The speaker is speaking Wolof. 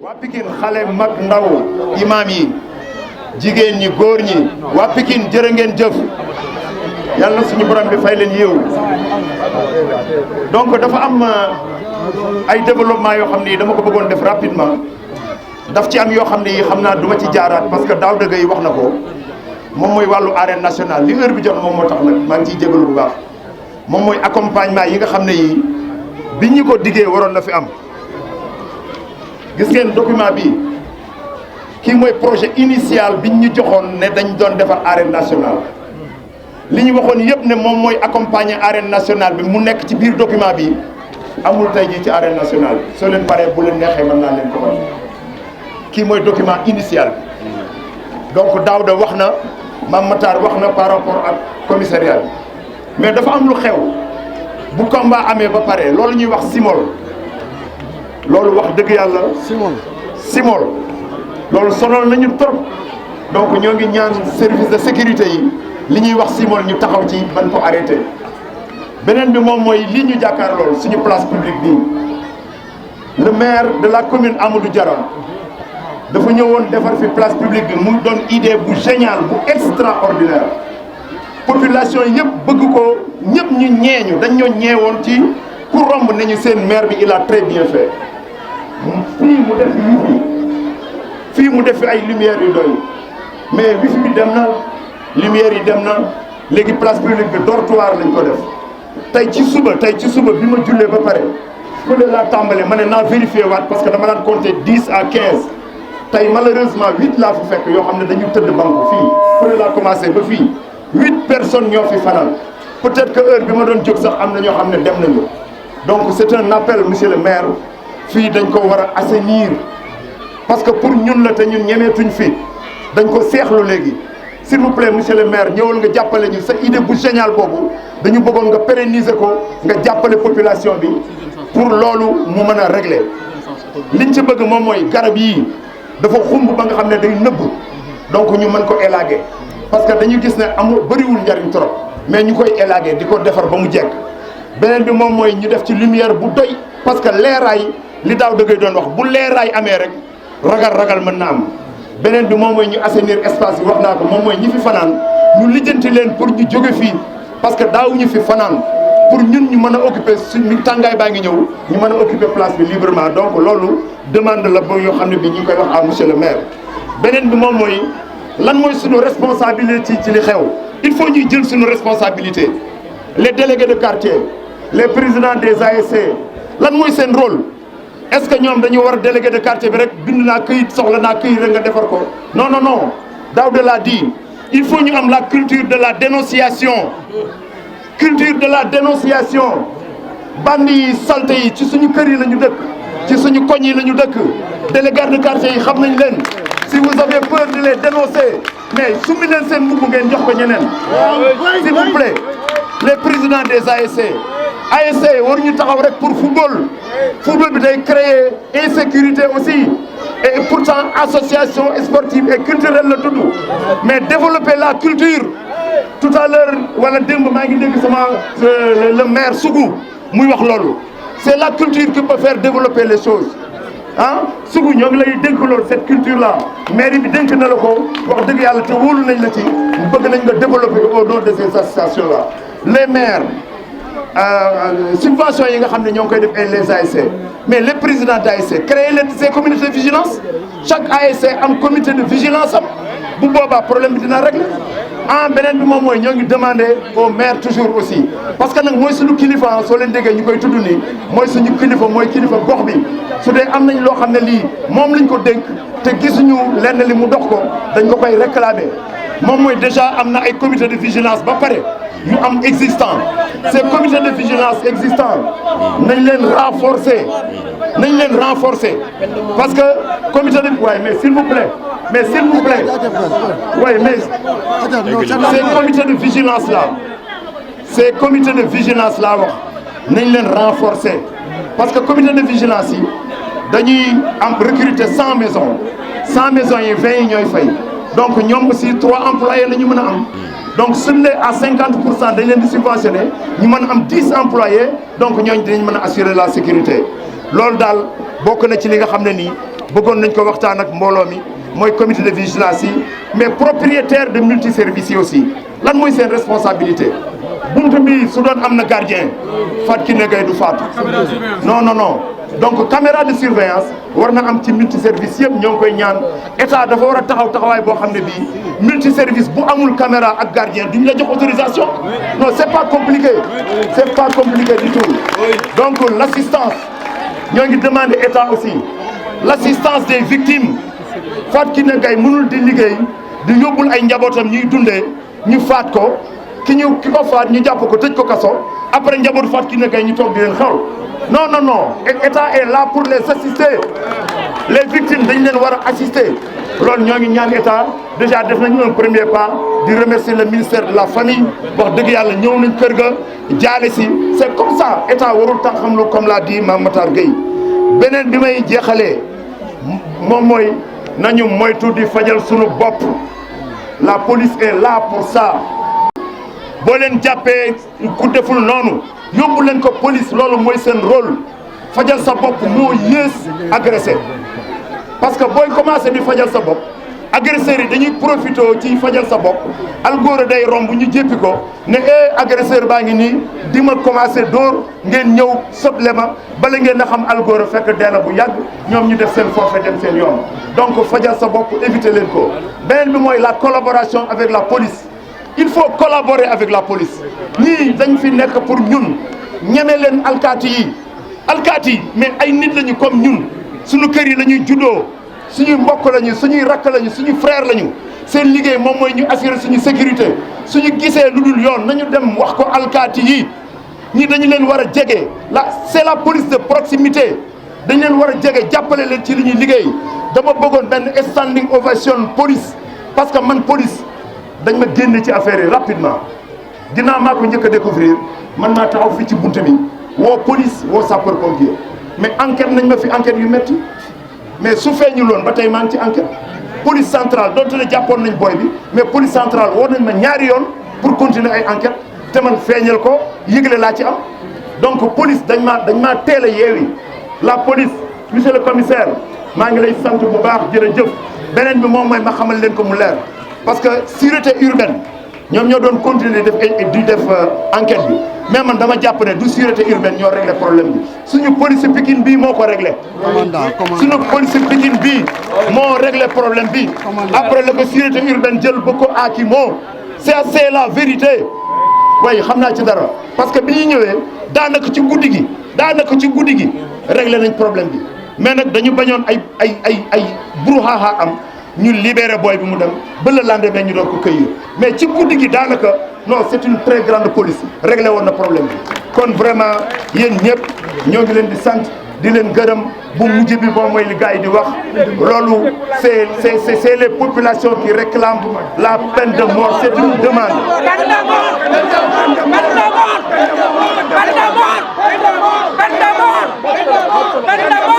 waa Pikine xale mag ndaw imaam yi jigéen ñi góor ñi waa Pikine jërë ngeen jëf yàlla na suñu borom bi fay leen yiw donc dafa am ay développement yoo xam ni dama ko bëggoon def rapidement daf ci am yoo xam ni xam naa duma ci jaaraat parce que daaw dëgg yi wax na ko moom mooy wàllu arène nationale li heure bi jot moom moo tax nag maa ngi ciy jégalu bu baax moom mooy accompagnement yi nga xam ne yi bi ñu ko diggee waroon na fi am gis ngeen document bi kii mooy projet initial bi ñu joxoon ne dañ doon defar arène nationale li ñu waxoon yëpp ne moom mooy accompagner arène nationale bi mu nekk ci biir document bi amul tey jii ci arène nationale bi soo leen paree bu leen neexee mën naa leen ko wax kii mooy document initial bi donc Daouda wax na Mame Matar wax na par rapport ak commissariat bi mais dafa am lu xew bu combat amee ba pare loolu ñuy wax simol loolu wax dëgg yàlla simol loolu sonal nañu trop donc ñoo ngi ñaan service de sécurité yi li ñuy wax simol ñu taxaw ci ban ko arrêté beneen bi moom mooy lii ñu jàkkaar loolu suñu place publique bii le maire de la commune Amadou Diarra dafa ñëwoon defar fi place publique bi mu doon idée bu génial bu extraordinaire population yëpp bëgg ko ñëpp ñu ñeeñu dañ ñoo ñeewoon ci ku romb nañu seen maire bi il a très bien fait fii mu def fi ay lumières yu doy mais wifi bi dem na lumière yi dem na léegi place publique bi dortoir lañ ko def tey ci suba bi ma jullee ba pare fële laa tàmbale ma ne naa vérifier waat parce que dama daan compter 10 à 15 tey malheureusement 8 laa fa fekk yoo xam ne dañu tëdd banque fii fële laa commencé ba fii 8 personnes ñoo fi fanaan peut-être que heure bi ma doon jóg sax am na ñoo xam ne dem nañu donc c'est un appel monsieur le maire fii dañ ko war a assainir parce que pour ñun la te ñun ñemeetuñ fi dañ ko seexlu léegi s'il vous plaît monsieur le maire ñëwal nga jàppale ñu sa idée bu génial boobu dañu bëggoon nga pérenniser ko nga jàppale population bi pour loolu mu mën a régler liñ ci bëgg moom mooy garab yii dafa xumb ba nga xam ne day nëbb donc ñu mën ko élaguer parce que dañu gis ne amul bëriwul njariñ trop mais ñu koy élaguer di ko defar ba mu jekk beneen bi moom mooy ñu def ci lumière bu doy parce que leeraay li daaw dëggee doon wax bu leeraay amee rek ragal mën na am beneen bi moom mooy ñu assainir espace bi wax naa ko moom mooy ñi fi fanaan ñu lijjanti leen pour ñu jóge fii parce que daawuñu fi fanaan pour ñun ñu mën a occuper suñu tàngaay baa ngi ñëw ñu mën a occuper place bi librement donc loolu demande la ba yoo xam ne bi ñu ngi koy wax à monsieur le maire beneen bi moom mooy lan mooy suñu responsabilité ci li xew il faut ñuy jël suñu responsabilité les délégués de quartier les présidents des ASC lan mooy seen rôle est-ce que ñoom dañu war a délégué de quartier bi rek bind naa këyit soxla naa këyit rek nga defar ko non Daouda l'a dit il faut ñu am la culture de la dénonciation bandi yi salte yi ci suñu kër yi la ñu dëkk ci suñu koñ yi la ñu dëkk délégué de quartier yi xam nañ leen si vous avez peur de les dénoncer mais summi leen seen mbubb ngeen jox ko ñeneen s'il vous plaît les présidents des ASC waruñu taxaw rek pour football bi day créer insécurité aussi et pourtant association sportive et culturelle la tudd mais développer la culture tout à l'heure wala démb maa ngi dégg sama le maire Sougou muy wax loolu c'est la culture qui peut faire développer les choses Sougou ñoo ngi lay dénk loolu cette culture là mairie bi dénk na la ko wax dëgg yàlla te wóolu nañ la ci bëgg nañ nga développer au nom de ces associations là les maires subventions yi nga xam ne ñoo ngi koy def les ASC mais les présidents d'ASC créer leen ces comités de vigilance chaque ASC am comité de vigilance am bu boobaa problème bi dina régler beneen bi moom mooy ñoo ngi demander au maire toujours aussi parce que nag mooy suñu kilifa soo leen déggee ñu koy tudd nii mooy suñu kilifa mooy kilifa gox bi su dee am nañ loo xam ne lii moom lañ ko dénk te gisuñu lenn li mu dox ko dañ ko koy réclamer moom mooy déjà am na ay comité de vigilance ba pare yu am existant ces comités de vigilance existants nañ leen renforcer parce que comité de mais s'il vous plaît ces comités de vigilance là wax nañ leen renforcer parce que comité de vigilance yi dañuy am recruter 100 maisons yi 20 yi ñooy fay donc ñoom aussi 3 employés la ñu mën a am donc suñu lee à 50% dañ leen di subventionné ñu mën a am 10 employés donc ñooñu dinañ mën a assurer la sécurité loolu daal bokk na ci li nga xam ne nii bëggoon nañ ko waxtaan ak mbooloo mi mooy comité de vigilance yi mais propriétaire de multiservices yi aussi lan mooy seen responsabilité buntu bi su doon am na gardien Fatou Kiné Gaye du faatu non non non donc caméra de surveillance war na am ci multiservice yëpp ñoo ngi koy ñaan état dafa war a taxawaay boo xam ne bii multiservice bu amul caméra ak gardien duñ la jox autorisation non c'est pas compliqué du tout donc l'assistance ñoo ngi demander état aussi l'assistance des victimes Fatou Kiné Gaye mënul di liggéey di yóbbul ay njabootam ñuy dundee ñu faat ko ki ko faat ñu jàpp ko tëj ko kaso après njabootu Fatou Kiné Gaye ñu toog di leen xaw non non non état est là pour les assister les victimes dañ leen war a assister loolu ñoo ngi ñaan état déjà def nañu un premier pas di remercier le ministère de la famille wax dëgg yàlla ñëw nañ kër ga jaale si c'est comme ça état warul tax xam lu comme l'a dit Mame Matar Gueye beneen bi may jeexalee moom mooy nañu moytu di fajal sunu bopp la police est là pour ça boo leen jàppee ku deful noonu yóbbu leen ko police loolu mooy seen rôle fajal sa bopp moo yées agressé parce que booy commencé di fajal sa bopp agresseurs yi dañuy profité ci fajal sa bopp algóor day romb ñu jéppi ko ne agresseur baa ngi nii di ma commencé dóor ngeen ñëw sotle ma bala ngeen a xam algóor fekk dee na bu yàgg ñoom ñu def seen forfait dem seen yoon donc fajal sa bopp éviter leen ko beneen bi mooy la collaboration avec la police il faut collaborer avec la police ñii dañ fi nekk pour ñun ñeme leen alkaati yi mais ay nit lañu comme ñun suñu kër yi la ñuy juddoo suñuy mbokk lañu suñuy rakk lañu suñuy frère lañu seen liggéey moom mooy ñu assurer suñu sécurité suñu gisee lu dul yoon nañu dem wax ko alkaati yi ñii dañu leen war a jege c'est la police de proximité dañu leen war a jege jàppale leen ci li ñuy liggéey dama bëggoon benn standing ovation police parce que man police dañ ma génne ci affaire yi rapidement dinaa maa ko njëkk a découvrir man maa taxaw fii ci bunt bi woo police woo sapeur pompier mais enquête nañ ma fi enquête yu métti mais su feeñu loon ba tey maa ngi ci enquête police centrale donte ne jàppoon nañ booy bi mais police centrale woo nañ ma ñaari yoon pour continuer ay enquête te man feeñal ko yëgle laa ci am donc police dañ maa teel a yeewi la police monsieur le commissaire maa ngi lay sant bu baax jërëjëf beneen bi moom mooy ma xamal leen ko mu leer parce que sûreté urbaine ñoom ñoo doon continuer di def enquête bi mais man dama jàpp ne du sûreté urbaine ñoo réglé problème bi suñu police Pikine bii moo ko réglé suñu police Pikine bii moo réglé problème bi après la ko sûreté urbaine jël ba ko aaki moo c'est la vérité waaye xam naa ci dara parce que bi ñu ñëwee daanaka ci guddi gi réglé nañ problème bi mais nag dañu bañoon ay brouhaha am ñu libéré booy bi mu dem ba le lendemain ñu doon ko cueillir mais ci guddi gi daanaka non c'est une très grande police réglé woon na problème bi kon vraiment yéen ñëpp ñoo ngi leen di sant di leen gërëm bu mujj bi moom mooy li gars yi di wax loolu c'est les populations qui réclament la peine de mort c'est une demande. Peine de mort